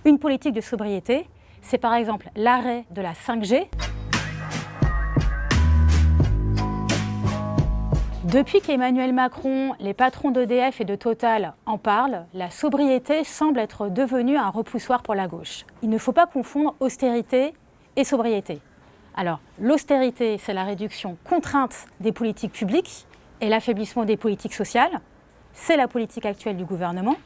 Une politique de sobriété, c'est par exemple l'arrêt de la 5G. Depuis qu'Emmanuel Macron, les patrons d'EDF et de Total en parlent, la sobriété semble être devenue un repoussoir pour la gauche. Il ne faut pas confondre austérité et sobriété. Alors, l'austérité, c'est la réduction contrainte des politiques publiques et l'affaiblissement des politiques sociales. C'est la politique actuelle du gouvernement.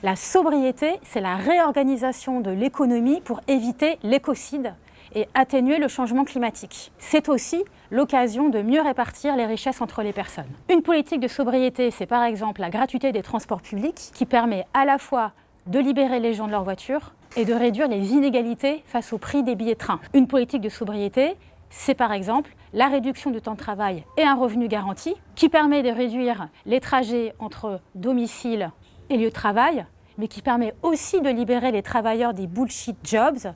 La sobriété, c'est la réorganisation de l'économie pour éviter l'écocide et atténuer le changement climatique. C'est aussi l'occasion de mieux répartir les richesses entre les personnes. Une politique de sobriété, c'est par exemple la gratuité des transports publics qui permet à la fois de libérer les gens de leur voiture et de réduire les inégalités face au prix des billets de train. Une politique de sobriété, c'est par exemple la réduction du temps de travail et un revenu garanti qui permet de réduire les trajets entre domicile et lieu de travail, mais qui permet aussi de libérer les travailleurs des bullshit jobs,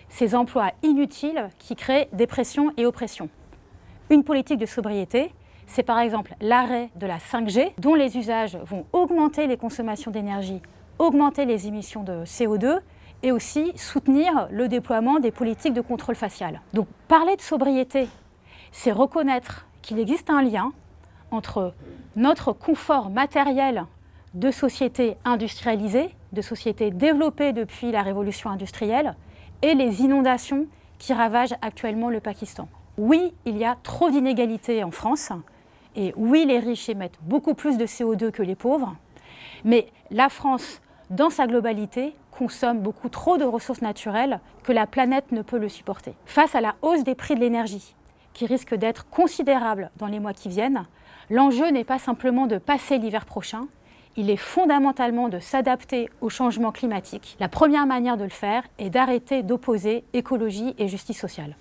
ces emplois inutiles qui créent dépression et oppression. Une politique de sobriété, c'est par exemple l'arrêt de la 5G, dont les usages vont augmenter les consommations d'énergie, augmenter les émissions de CO2 et aussi soutenir le déploiement des politiques de contrôle facial. Donc parler de sobriété, c'est reconnaître qu'il existe un lien entre notre confort matériel de sociétés industrialisées, de sociétés développées depuis la révolution industrielle, et les inondations qui ravagent actuellement le Pakistan. Oui, il y a trop d'inégalités en France, et oui, les riches émettent beaucoup plus de CO2 que les pauvres, mais la France, dans sa globalité, consomme beaucoup trop de ressources naturelles que la planète ne peut le supporter. Face à la hausse des prix de l'énergie, qui risque d'être considérable dans les mois qui viennent, l'enjeu n'est pas simplement de passer l'hiver prochain, il est fondamentalement de s'adapter au changement climatique. La première manière de le faire est d'arrêter d'opposer écologie et justice sociale.